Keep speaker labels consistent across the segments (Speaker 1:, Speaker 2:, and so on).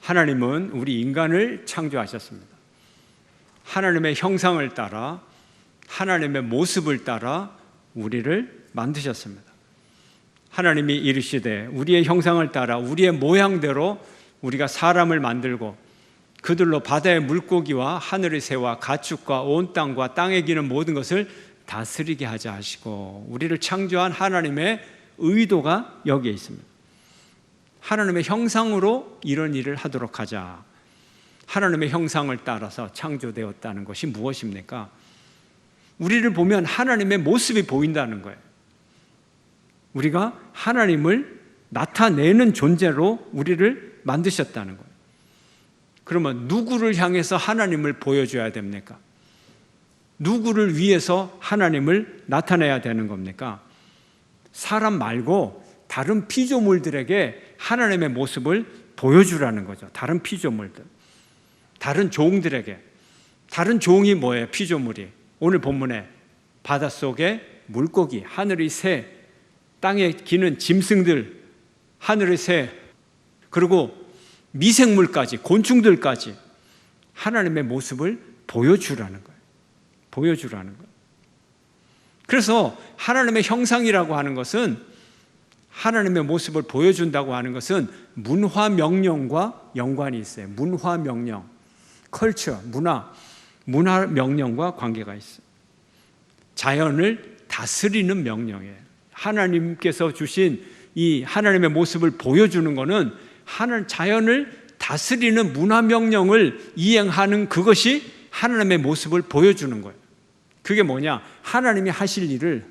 Speaker 1: 하나님은 우리 인간을 창조하셨습니다. 하나님의 형상을 따라, 하나님의 모습을 따라 우리를 만드셨습니다. 하나님이 이르시되 우리의 형상을 따라 우리의 모양대로 우리가 사람을 만들고 그들로 바다의 물고기와 하늘의 새와 가축과 온 땅과 땅에 기는 모든 것을 다스리게 하자 하시고, 우리를 창조한 하나님의 의도가 여기에 있습니다. 하나님의 형상으로 이런 일을 하도록 하자. 하나님의 형상을 따라서 창조되었다는 것이 무엇입니까? 우리를 보면 하나님의 모습이 보인다는 거예요. 우리가 하나님을 나타내는 존재로 우리를 만드셨다는 거예요. 그러면 누구를 향해서 하나님을 보여줘야 됩니까? 누구를 위해서 하나님을 나타내야 되는 겁니까? 사람 말고 다른 피조물들에게 하나님의 모습을 보여주라는 거죠. 다른 피조물들, 다른 종들에게. 다른 종이 뭐예요? 피조물이. 오늘 본문에 바닷속의 물고기, 하늘의 새, 땅에 기는 짐승들, 하늘의 새, 그리고 미생물까지, 곤충들까지 하나님의 모습을 보여주라는 거예요. 보여주라는 거예요. 그래서 하나님의 형상이라고 하는 것은, 하나님의 모습을 보여준다고 하는 것은 문화 명령과 연관이 있어요. 문화 명령, 컬처, 문화 명령과 관계가 있어요. 자연을 다스리는 명령이에요. 하나님께서 주신 이 하나님의 모습을 보여주는 것은 자연을 다스리는 문화 명령을 이행하는 그것이 하나님의 모습을 보여주는 거예요. 그게 뭐냐? 하나님이 하실 일을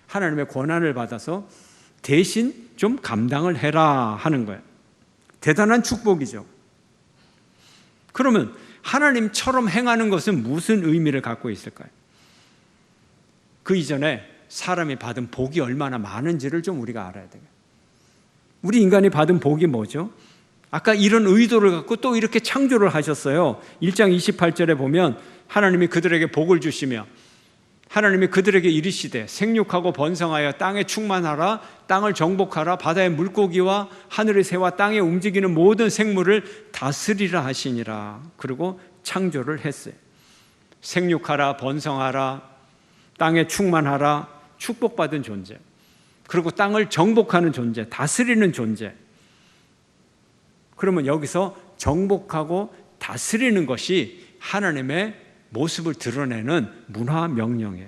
Speaker 1: 하나님의 권한을 받아서 대신 좀 감당을 해라 하는 거예요. 대단한 축복이죠. 그러면 하나님처럼 행하는 것은 무슨 의미를 갖고 있을까요? 그 이전에 사람이 받은 복이 얼마나 많은지를 좀 우리가 알아야 돼요. 우리 인간이 받은 복이 뭐죠? 아까 이런 의도를 갖고 또 이렇게 창조를 하셨어요. 1장 28절에 보면 하나님이 그들에게 복을 주시며 하나님이 그들에게 이르시되 생육하고 번성하여 땅에 충만하라, 땅을 정복하라, 바다의 물고기와 하늘의 새와 땅에 움직이는 모든 생물을 다스리라 하시니라. 그리고 창조를 했어요. 생육하라, 번성하라, 땅에 충만하라, 축복받은 존재, 그리고 땅을 정복하는 존재, 다스리는 존재. 그러면 여기서 정복하고 다스리는 것이 하나님의 모습을 드러내는 문화 명령이에요.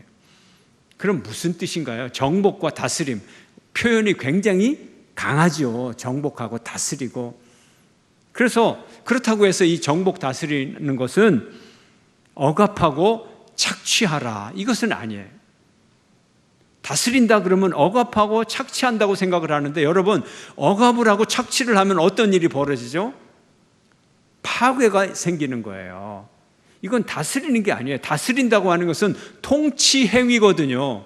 Speaker 1: 그럼 무슨 뜻인가요? 정복과 다스림, 표현이 굉장히 강하죠. 정복하고 다스리고. 그래서 그렇다고 해서 이 정복 다스리는 것은 억압하고 착취하라, 이것은 아니에요. 다스린다 그러면 억압하고 착취한다고 생각을 하는데, 여러분, 억압을 하고 착취를 하면 어떤 일이 벌어지죠? 파괴가 생기는 거예요. 이건 다스리는 게 아니에요. 다스린다고 하는 것은 통치 행위거든요.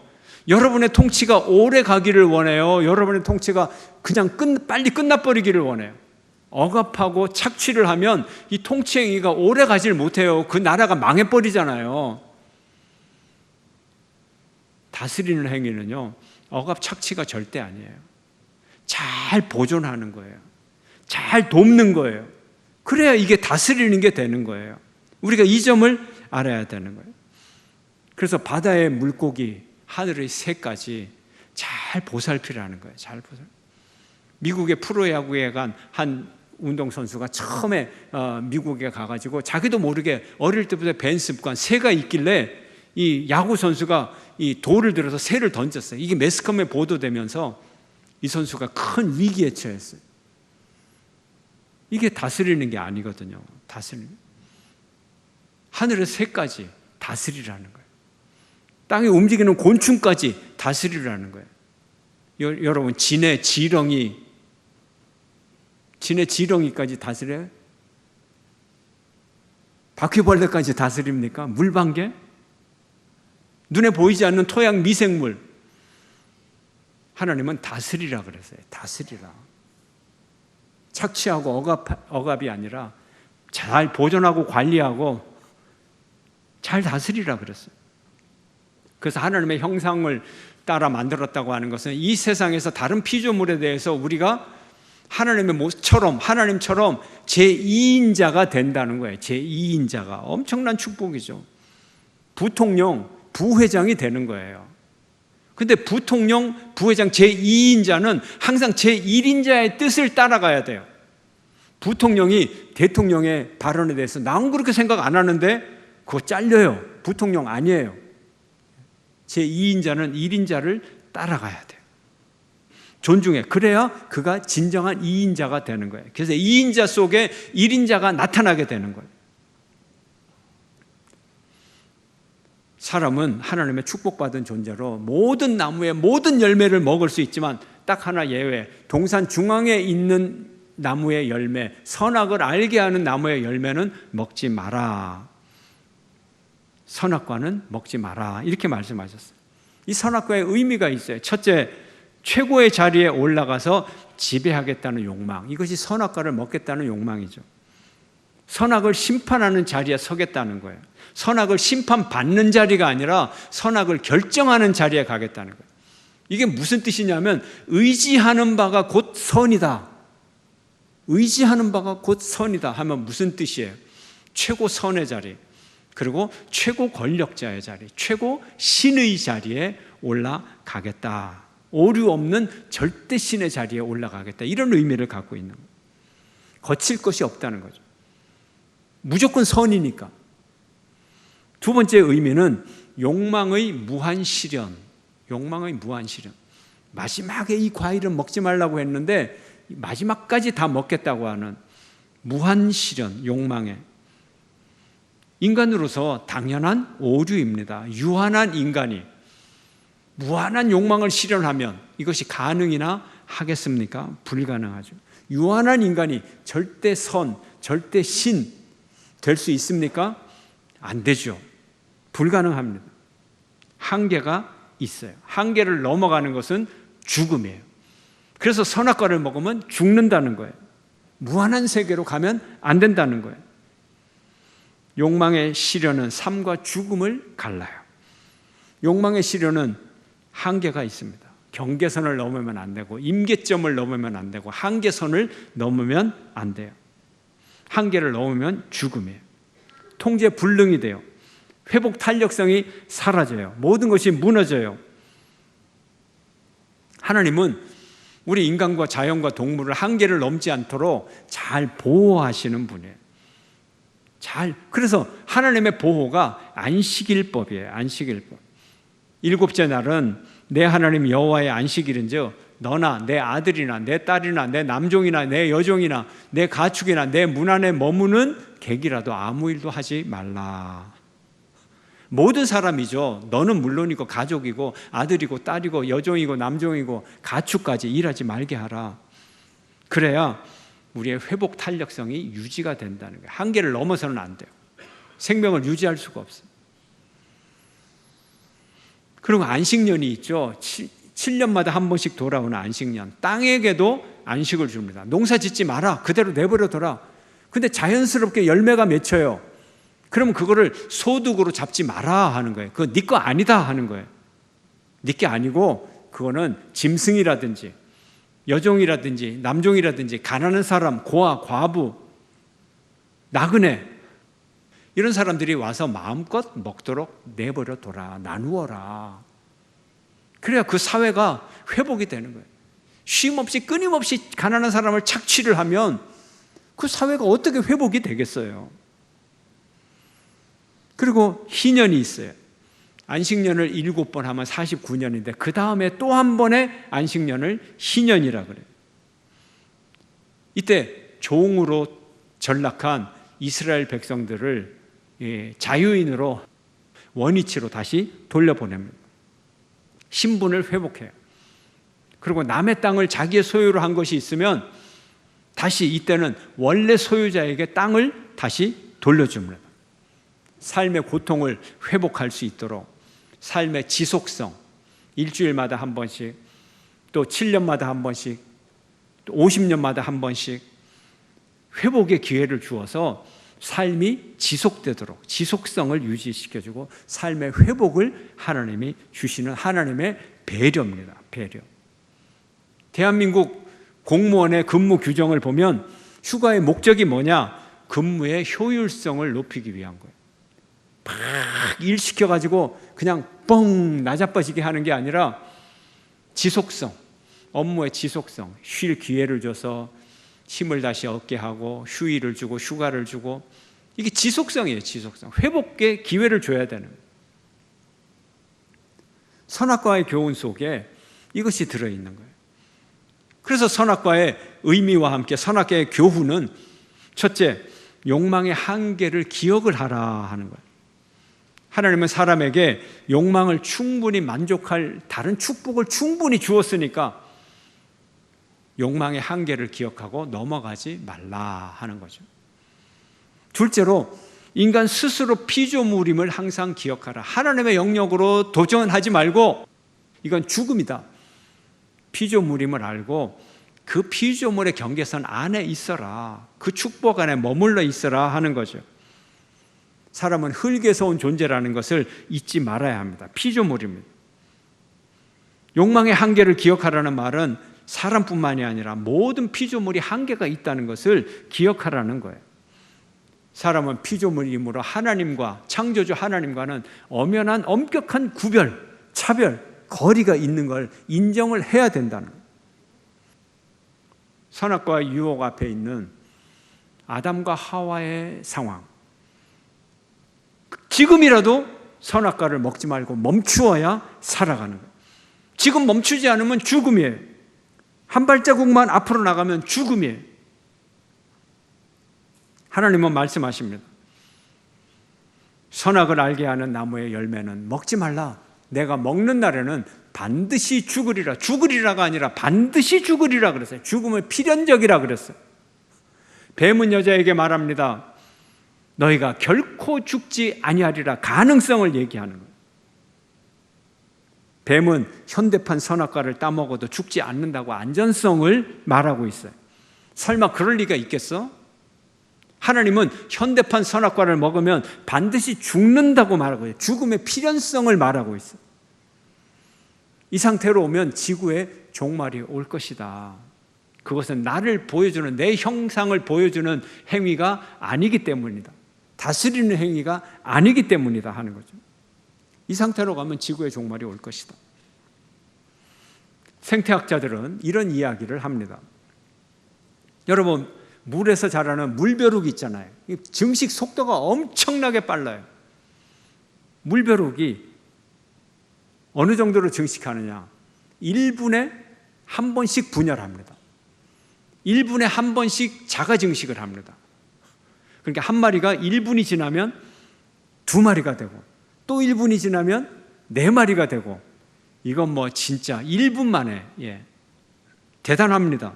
Speaker 1: 여러분의 통치가 오래 가기를 원해요. 여러분의 통치가 그냥 빨리 끝나버리기를 원해요. 억압하고 착취를 하면 이 통치 행위가 오래 가질 못해요. 그 나라가 망해버리잖아요. 다스리는 행위는요, 억압 착취가 절대 아니에요. 잘 보존하는 거예요. 잘 돕는 거예요. 그래야 이게 다스리는 게 되는 거예요. 우리가 이 점을 알아야 되는 거예요. 그래서 바다의 물고기, 하늘의 새까지 잘 보살피라는 거예요. 잘 보살피. 미국의 프로야구에 간 한 운동선수가 처음에 미국에 가가지고 자기도 모르게 어릴 때부터 밴 습관, 새가 있길래 이 야구 선수가 이 돌을 들어서 새를 던졌어요. 이게 매스컴에 보도되면서 이 선수가 큰 위기에 처했어요. 이게 다스리는 게 아니거든요. 다스리는. 하늘의 새까지 다스리라는 거예요. 땅에 움직이는 곤충까지 다스리라는 거예요. 여러분, 진의 지렁이까지 다스려요? 바퀴벌레까지 다스립니까? 물방개? 눈에 보이지 않는 토양 미생물. 하나님은 다스리라 그랬어요. 다스리라. 착취하고 억압이 아니라 잘 보존하고 관리하고 잘 다스리라 그랬어요. 그래서 하나님의 형상을 따라 만들었다고 하는 것은 이 세상에서 다른 피조물에 대해서 우리가 하나님의 모습처럼, 하나님처럼 제2인자가 된다는 거예요. 제2인자가. 엄청난 축복이죠. 부통령, 부회장이 되는 거예요. 근데 부통령, 부회장 제2인자는 항상 제1인자의 뜻을 따라가야 돼요. 부통령이 대통령의 발언에 대해서 난 그렇게 생각 안 하는데 그거 잘려요. 부통령 아니에요. 제2인자는 1인자를 따라가야 돼요. 존중해. 그래야 그가 진정한 2인자가 되는 거예요. 그래서 2인자 속에 1인자가 나타나게 되는 거예요. 사람은 하나님의 축복받은 존재로 모든 나무의 모든 열매를 먹을 수 있지만 딱 하나 예외, 동산 중앙에 있는 나무의 열매, 선악을 알게 하는 나무의 열매는 먹지 마라. 선악과는 먹지 마라. 이렇게 말씀하셨어요. 이 선악과의 의미가 있어요. 첫째, 최고의 자리에 올라가서 지배하겠다는 욕망. 이것이 선악과를 먹겠다는 욕망이죠. 선악을 심판하는 자리에 서겠다는 거예요. 선악을 심판받는 자리가 아니라 선악을 결정하는 자리에 가겠다는 거예요. 이게 무슨 뜻이냐면 의지하는 바가 곧 선이다. 의지하는 바가 곧 선이다 하면 무슨 뜻이에요? 최고 선의 자리, 그리고 최고 권력자의 자리, 최고 신의 자리에 올라가겠다. 오류 없는 절대 신의 자리에 올라가겠다. 이런 의미를 갖고 있는 거예요. 거칠 것이 없다는 거죠. 무조건 선이니까. 두 번째 의미는 욕망의 무한 실현. 욕망의 무한 실현. 마지막에 이 과일은 먹지 말라고 했는데 마지막까지 다 먹겠다고 하는 무한 실현, 욕망에. 인간으로서 당연한 오류입니다. 유한한 인간이 무한한 욕망을 실현하면 이것이 가능이나 하겠습니까? 불가능하죠. 유한한 인간이 절대 선, 절대 신 될 수 있습니까? 안 되죠. 불가능합니다. 한계가 있어요. 한계를 넘어가는 것은 죽음이에요. 그래서 선악과를 먹으면 죽는다는 거예요. 무한한 세계로 가면 안 된다는 거예요. 욕망의 시련은 삶과 죽음을 갈라요. 욕망의 시련은 한계가 있습니다. 경계선을 넘으면 안 되고 임계점을 넘으면 안 되고 한계선을 넘으면 안 돼요. 한계를 넘으면 죽음이에요. 통제 불능이 돼요. 회복 탄력성이 사라져요. 모든 것이 무너져요. 하나님은 우리 인간과 자연과 동물을 한계를 넘지 않도록 잘 보호하시는 분이에요. 그래서 하나님의 보호가 안식일법이에요. 안식일법. 일곱째 날은 내 하나님 여호와의 안식일인즉 너나 내 아들이나 내 딸이나 내 남종이나 내 여종이나 내 가축이나 내 문 안에 머무는 객이라도 아무 일도 하지 말라. 모든 사람이죠. 너는 물론이고 가족이고 아들이고 딸이고 여종이고 남종이고 가축까지 일하지 말게 하라. 그래야 우리의 회복 탄력성이 유지가 된다는 거예요. 한계를 넘어서는 안 돼요. 생명을 유지할 수가 없어요. 그리고 안식년이 있죠. 7년마다 한 번씩 돌아오는 안식년. 땅에게도 안식을 줍니다. 농사 짓지 마라. 그대로 내버려둬라. 근데 자연스럽게 열매가 맺혀요. 그러면 그거를 소득으로 잡지 마라 하는 거예요. 그거 네 거 아니다 하는 거예요. 네 게 아니고 그거는 짐승이라든지 여종이라든지 남종이라든지 가난한 사람, 고아, 과부, 나그네 이런 사람들이 와서 마음껏 먹도록 내버려둬라. 나누어라. 그래야 그 사회가 회복이 되는 거예요. 쉼없이 끊임없이 가난한 사람을 착취를 하면 그 사회가 어떻게 회복이 되겠어요? 그리고 희년이 있어요. 안식년을 7번 하면 49년인데 그 다음에 또 한 번의 안식년을 희년이라 그래요. 이때 종으로 전락한 이스라엘 백성들을 자유인으로 원위치로 다시 돌려보냅니다. 신분을 회복해요. 그리고 남의 땅을 자기의 소유로 한 것이 있으면 다시 이때는 원래 소유자에게 땅을 다시 돌려줍니다. 삶의 고통을 회복할 수 있도록 삶의 지속성, 일주일마다 한 번씩, 또 7년마다 한 번씩, 또 50년마다 한 번씩 회복의 기회를 주어서 삶이 지속되도록 지속성을 유지시켜주고 삶의 회복을 하나님이 주시는 하나님의 배려입니다. 배려. 대한민국 공무원의 근무 규정을 보면 휴가의 목적이 뭐냐? 근무의 효율성을 높이기 위한 거예요. 막 일 시켜가지고 그냥 뻥 나자빠지게 하는 게 아니라 지속성, 업무의 지속성, 쉴 기회를 줘서 힘을 다시 얻게 하고 휴일을 주고 휴가를 주고, 이게 지속성이에요. 지속성. 회복의 기회를 줘야 되는 거예요. 선악과의 교훈 속에 이것이 들어있는 거예요. 그래서 선악과의 의미와 함께 선악과의 교훈은 첫째, 욕망의 한계를 기억을 하라 하는 거예요. 하나님은 사람에게 욕망을 충분히 만족할 다른 축복을 충분히 주었으니까 욕망의 한계를 기억하고 넘어가지 말라 하는 거죠. 둘째로, 인간 스스로 피조물임을 항상 기억하라. 하나님의 영역으로 도전하지 말고, 이건 죽음이다. 피조물임을 알고 그 피조물의 경계선 안에 있어라. 그 축복 안에 머물러 있어라 하는 거죠. 사람은 흙에서 온 존재라는 것을 잊지 말아야 합니다. 피조물입니다. 욕망의 한계를 기억하라는 말은 사람뿐만이 아니라 모든 피조물이 한계가 있다는 것을 기억하라는 거예요. 사람은 피조물이므로 하나님과, 창조주 하나님과는 엄연한 엄격한 구별, 차별, 거리가 있는 걸 인정을 해야 된다는 거예요. 선악과의 유혹 앞에 있는 아담과 하와의 상황, 지금이라도 선악과를 먹지 말고 멈추어야 살아가는 거예요. 지금 멈추지 않으면 죽음이에요. 한 발자국만 앞으로 나가면 죽음이에요. 하나님은 말씀하십니다. 선악을 알게 하는 나무의 열매는 먹지 말라. 내가 먹는 날에는 반드시 죽으리라. 죽으리라가 아니라 반드시 죽으리라 그랬어요. 죽음은 필연적이라 그랬어요. 뱀은 여자에게 말합니다. 너희가 결코 죽지 아니하리라. 가능성을 얘기하는 거예요. 뱀은 현대판 선악과를 따먹어도 죽지 않는다고 안전성을 말하고 있어요. 설마 그럴 리가 있겠어? 하나님은 현대판 선악과를 먹으면 반드시 죽는다고 말하고 있어요. 죽음의 필연성을 말하고 있어요. 이 상태로 오면 지구에 종말이 올 것이다. 그것은 나를 보여주는, 내 형상을 보여주는 행위가 아니기 때문이다. 다스리는 행위가 아니기 때문이다 하는 거죠. 이 상태로 가면 지구의 종말이 올 것이다. 생태학자들은 이런 이야기를 합니다. 여러분, 물에서 자라는 물벼룩이 있잖아요. 증식 속도가 엄청나게 빨라요. 물벼룩이 어느 정도로 증식하느냐? 1분에 한 번씩 분열합니다. 1분에 한 번씩 자가 증식을 합니다. 그러니까 한 마리가 1분이 지나면 2마리가 되고, 또 1분이 지나면 4마리가 되고, 이건 뭐 진짜 1분 만에, 대단합니다.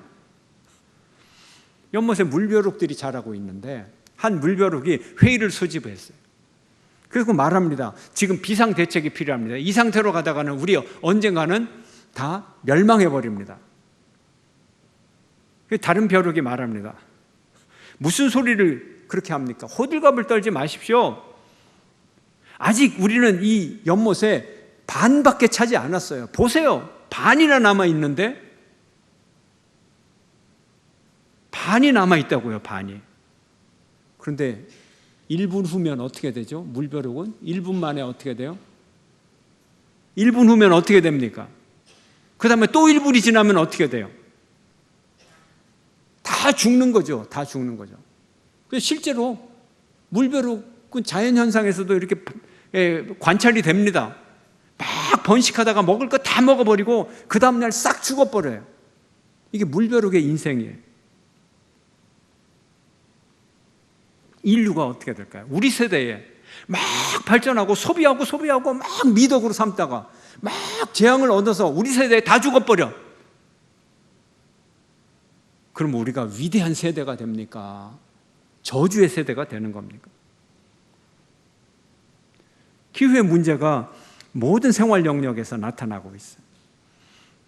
Speaker 1: 연못에 물벼룩들이 자라고 있는데 한 물벼룩이 회의를 소집했어요. 그리고 말합니다. 지금 비상대책이 필요합니다. 이 상태로 가다가는 우리 언젠가는 다 멸망해버립니다. 다른 벼룩이 말합니다. 무슨 소리를 그렇게 합니까? 호들갑을 떨지 마십시오. 아직 우리는 이 연못에 반밖에 차지 않았어요. 보세요. 반이나 남아있는데, 반이 남아있다고요. 반이. 그런데 1분 후면 어떻게 되죠? 물벼룩은 1분 만에 어떻게 돼요? 1분 후면 어떻게 됩니까? 그 다음에 또 1분이 지나면 어떻게 돼요? 다 죽는 거죠. 다 죽는 거죠. 실제로 물벼룩은 자연현상에서도 이렇게 관찰이 됩니다. 막 번식하다가 먹을 거 다 먹어버리고 그 다음날 싹 죽어버려요. 이게 물벼룩의 인생이에요. 인류가 어떻게 될까요? 우리 세대에 막 발전하고 소비하고 막 미덕으로 삼다가 막 재앙을 얻어서 우리 세대에 다 죽어버려. 그럼 우리가 위대한 세대가 됩니까? 저주의 세대가 되는 겁니까? 기후의 문제가 모든 생활 영역에서 나타나고 있어요.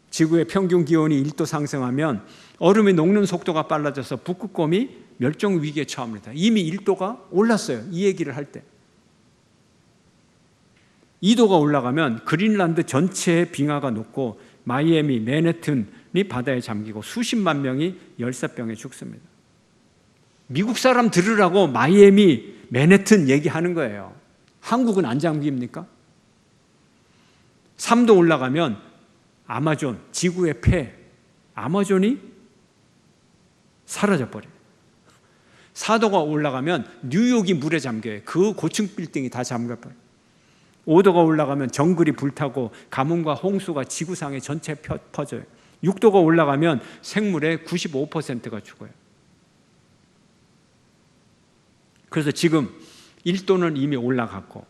Speaker 1: 지구의 평균 기온이 1도 상승하면 얼음이 녹는 속도가 빨라져서 북극곰이 멸종 위기에 처합니다. 이미 1도가 올랐어요. 이 얘기를 할 때. 2도가 올라가면 그린란드 전체의 빙하가 녹고 마이애미, 맨해튼이 바다에 잠기고 수십만 명이 열사병에 죽습니다. 미국 사람 들으라고 마이애미, 맨해튼 얘기하는 거예요. 한국은 안 잠깁니까? 3도 올라가면 아마존, 지구의 폐, 아마존이 사라져버려요. 4도가 올라가면 뉴욕이 물에 잠겨요. 그 고층 빌딩이 다 잠겨버려요. 5도가 올라가면 정글이 불타고 가뭄과 홍수가 지구상에 전체 퍼져요. 6도가 올라가면 생물의 95%가 죽어요. 그래서 지금 1도는 이미 올라갔고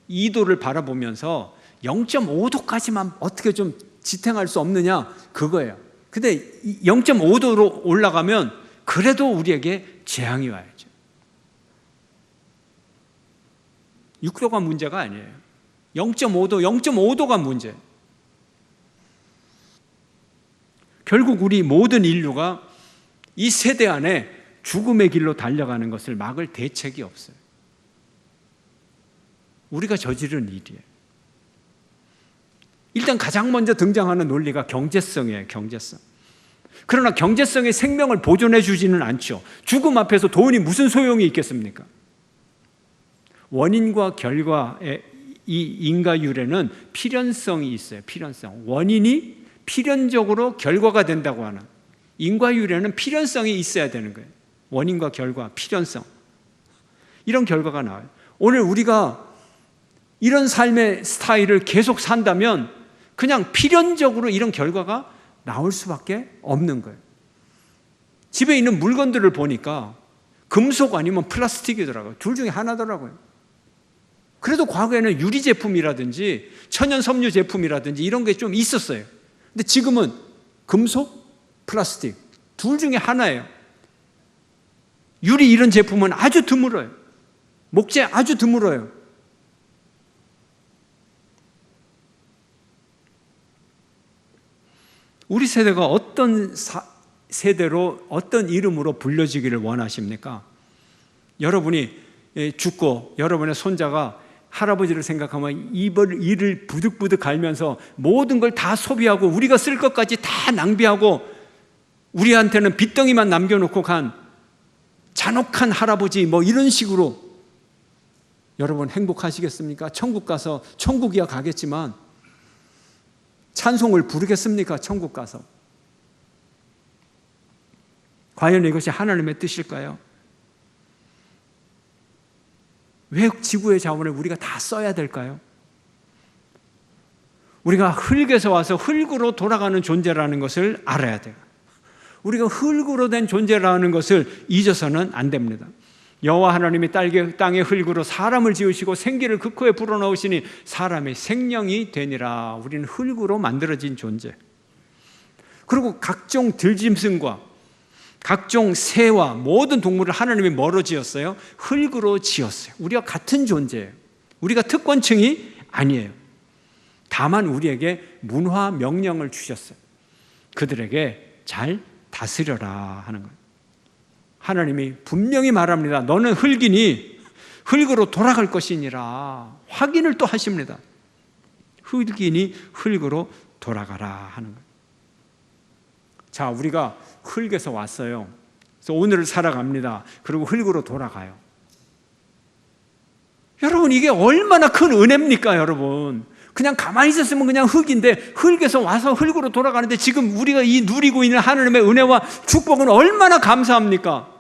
Speaker 1: 2도를 바라보면서 0.5도까지만 어떻게 좀 지탱할 수 없느냐, 그거예요. 근데 0.5도로 올라가면 그래도 우리에게 재앙이 와야죠. 6도가 문제가 아니에요. 0.5도가 문제예요. 결국 우리 모든 인류가 이 세대 안에 죽음의 길로 달려가는 것을 막을 대책이 없어요. 우리가 저지른 일이에요. 일단 가장 먼저 등장하는 논리가 경제성이에요. 경제성. 그러나 경제성의 생명을 보존해 주지는 않죠. 죽음 앞에서 돈이 무슨 소용이 있겠습니까? 원인과 결과의 이 인과율에는 필연성이 있어요. 필연성. 원인이 필연적으로 결과가 된다고 하는 인과율에는 필연성이 있어야 되는 거예요. 원인과 결과, 필연성. 이런 결과가 나와요. 오늘 우리가 이런 삶의 스타일을 계속 산다면 그냥 필연적으로 이런 결과가 나올 수밖에 없는 거예요. 집에 있는 물건들을 보니까 금속 아니면 플라스틱이더라고요. 둘 중에 하나더라고요. 그래도 과거에는 유리 제품이라든지 천연 섬유 제품이라든지 이런 게 좀 있었어요. 근데 지금은 금속, 플라스틱 둘 중에 하나예요. 유리 이런 제품은 아주 드물어요. 목재 아주 드물어요. 우리 세대가 어떤 세대로 어떤 이름으로 불려지기를 원하십니까? 여러분이 죽고 여러분의 손자가 할아버지를 생각하면 이를 부득부득 갈면서 모든 걸 다 소비하고 우리가 쓸 것까지 다 낭비하고 우리한테는 빚덩이만 남겨놓고 간 잔혹한 할아버지 뭐 이런 식으로 여러분 행복하시겠습니까? 천국 가서 천국이야 가겠지만 찬송을 부르겠습니까? 천국 가서. 과연 이것이 하나님의 뜻일까요? 왜 지구의 자원을 우리가 다 써야 될까요? 우리가 흙에서 와서 흙으로 돌아가는 존재라는 것을 알아야 돼요. 우리가 흙으로 된 존재라는 것을 잊어서는 안 됩니다. 여호와 하나님이 땅의 흙으로 사람을 지으시고 생기를 그 코에 불어넣으시니 사람의 생명이 되니라. 우리는 흙으로 만들어진 존재. 그리고 각종 들짐승과 각종 새와 모든 동물을 하나님이 뭐로 지었어요? 흙으로 지었어요. 우리가 같은 존재예요. 우리가 특권층이 아니에요. 다만 우리에게 문화 명령을 주셨어요. 그들에게 잘 다스려라 하는 거예요. 하나님이 분명히 말합니다. 너는 흙이니 흙으로 돌아갈 것이니라. 확인을 또 하십니다. 흙이니 흙으로 돌아가라 하는 거예요. 자, 우리가 흙에서 왔어요. 그래서 오늘을 살아갑니다. 그리고 흙으로 돌아가요. 여러분, 이게 얼마나 큰 은혜입니까, 여러분? 그냥 가만히 있었으면 그냥 흙인데 흙에서 와서 흙으로 돌아가는데 지금 우리가 이 누리고 있는 하나님의 은혜와 축복은 얼마나 감사합니까?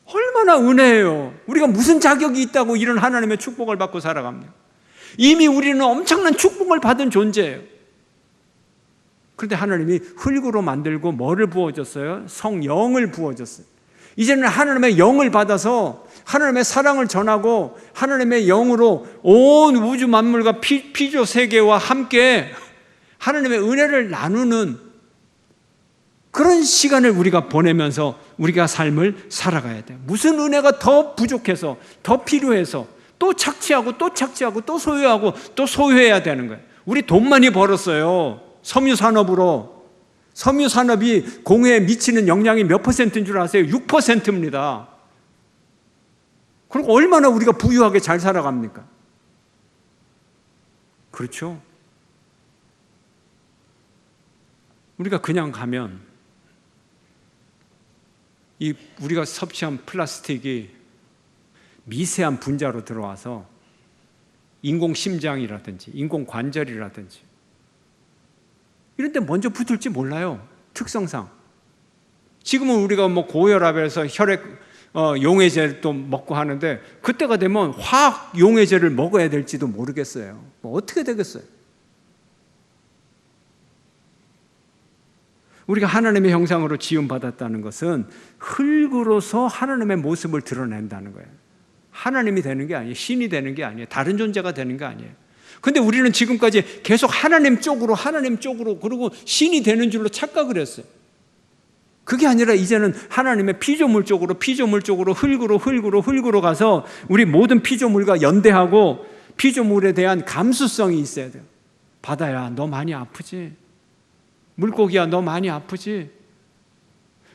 Speaker 1: 얼마나 은혜예요. 우리가 무슨 자격이 있다고 이런 하나님의 축복을 받고 살아갑니까? 이미 우리는 엄청난 축복을 받은 존재예요. 그런데 하나님이 흙으로 만들고 뭐를 부어줬어요? 성령을 부어줬어요. 이제는 하나님의 영을 받아서 하나님의 사랑을 전하고 하나님의 영으로 온 우주 만물과 피조 세계와 함께 하나님의 은혜를 나누는 그런 시간을 우리가 보내면서 우리가 삶을 살아가야 돼요. 무슨 은혜가 더 부족해서 더 필요해서 또 착취하고 또 착취하고 또 소유하고 또 소유해야 되는 거예요. 우리 돈 많이 벌었어요. 섬유산업으로. 섬유산업이 공해에 미치는 영향이 몇 %인 줄 아세요? 6%입니다. 그리고 얼마나 우리가 부유하게 잘 살아갑니까? 그렇죠? 우리가 그냥 가면 이 우리가 섭취한 플라스틱이 미세한 분자로 들어와서 인공 심장이라든지 인공 관절이라든지 이런 데 먼저 붙을지 몰라요. 특성상. 지금은 우리가 뭐 고혈압에서 혈액 용해제도 먹고 하는데 그때가 되면 화학 용해제를 먹어야 될지도 모르겠어요. 뭐 어떻게 되겠어요? 우리가 하나님의 형상으로 지음받았다는 것은 흙으로서 하나님의 모습을 드러낸다는 거예요. 하나님이 되는 게 아니에요. 신이 되는 게 아니에요. 다른 존재가 되는 게 아니에요. 근데 우리는 지금까지 계속 하나님 쪽으로 그리고 신이 되는 줄로 착각을 했어요. 그게 아니라 이제는 하나님의 피조물 쪽으로 흙으로 가서 우리 모든 피조물과 연대하고 피조물에 대한 감수성이 있어야 돼요. 바다야, 너 많이 아프지? 물고기야, 너 많이 아프지?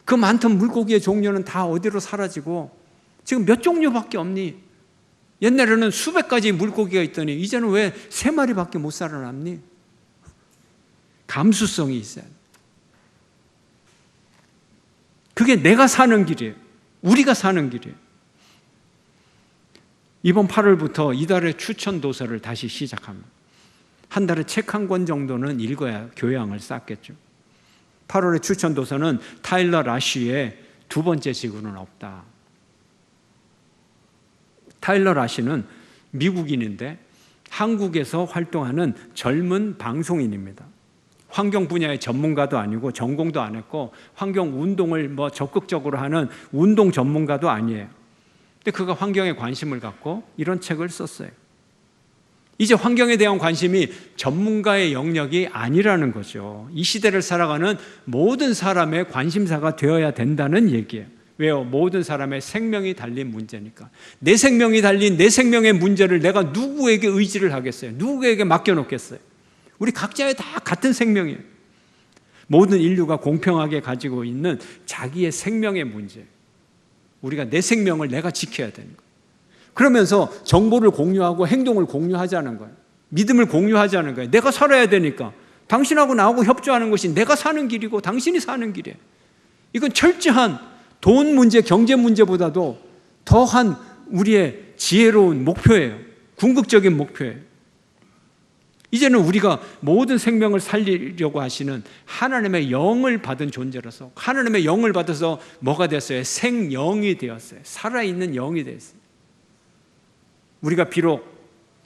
Speaker 1: 그 많던 물고기의 종류는 다 어디로 사라지고 지금 몇 종류밖에 없니? 옛날에는 수백 가지 물고기가 있더니 이제는 왜 3마리밖에 못 살아남니? 감수성이 있어야 돼. 그게 내가 사는 길이에요. 우리가 사는 길이에요. 이번 8월부터 이달의 추천 도서를 다시 시작합니다. 한 달에 책 한 권 정도는 읽어야 교양을 쌓겠죠. 8월의 추천 도서는 타일러 라쉬의 두 번째 지구는 없다. 타일러 라쉬는 미국인인데 한국에서 활동하는 젊은 방송인입니다. 환경 분야의 전문가도 아니고 전공도 안 했고 환경 운동을 뭐 적극적으로 하는 운동 전문가도 아니에요. 근데 그가 환경에 관심을 갖고 이런 책을 썼어요. 이제 환경에 대한 관심이 전문가의 영역이 아니라는 거죠. 이 시대를 살아가는 모든 사람의 관심사가 되어야 된다는 얘기예요. 왜요? 모든 사람의 생명이 달린 문제니까. 내 생명이 달린 내 생명의 문제를 내가 누구에게 의지를 하겠어요? 누구에게 맡겨놓겠어요? 우리 각자의 다 같은 생명이에요. 모든 인류가 공평하게 가지고 있는 자기의 생명의 문제. 우리가 내 생명을 내가 지켜야 되는 거예요. 그러면서 정보를 공유하고 행동을 공유하자는 거예요. 믿음을 공유하자는 거예요. 내가 살아야 되니까. 당신하고 나하고 협조하는 것이 내가 사는 길이고 당신이 사는 길이에요. 이건 철저한 돈 문제, 경제 문제보다도 더한 우리의 지혜로운 목표예요. 궁극적인 목표예요. 이제는 우리가 모든 생명을 살리려고 하시는 하나님의 영을 받은 존재라서 하나님의 영을 받아서 뭐가 됐어요? 생영이 되었어요. 살아있는 영이 되었어요. 우리가 비록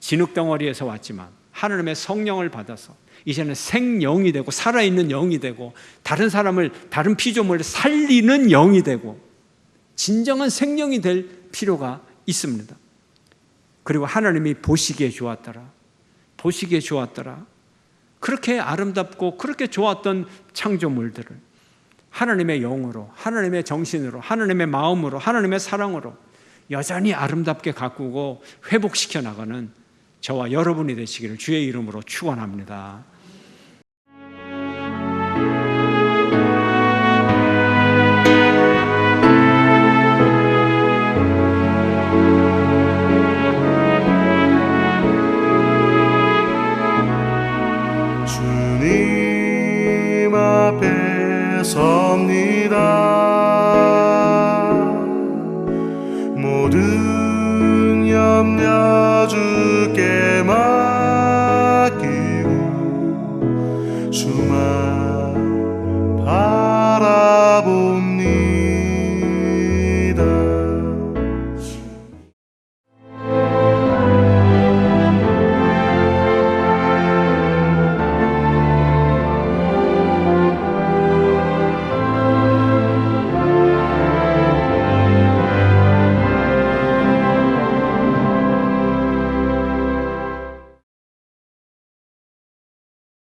Speaker 1: 진흙덩어리에서 왔지만 하나님의 성령을 받아서 이제는 생영이 되고 살아있는 영이 되고 다른 사람을, 다른 피조물을 살리는 영이 되고 진정한 생명이 될 필요가 있습니다. 그리고 하나님이 보시기에 좋았더라. 그렇게 아름답고 그렇게 좋았던 창조물들을 하나님의 영으로, 하나님의 정신으로, 하나님의 마음으로, 하나님의 사랑으로 여전히 아름답게 가꾸고 회복시켜 나가는 저와 여러분이 되시기를 주의 이름으로 축원합니다.
Speaker 2: 주님 앞에 섭니다. 모든 염려 주께 맡기고 주만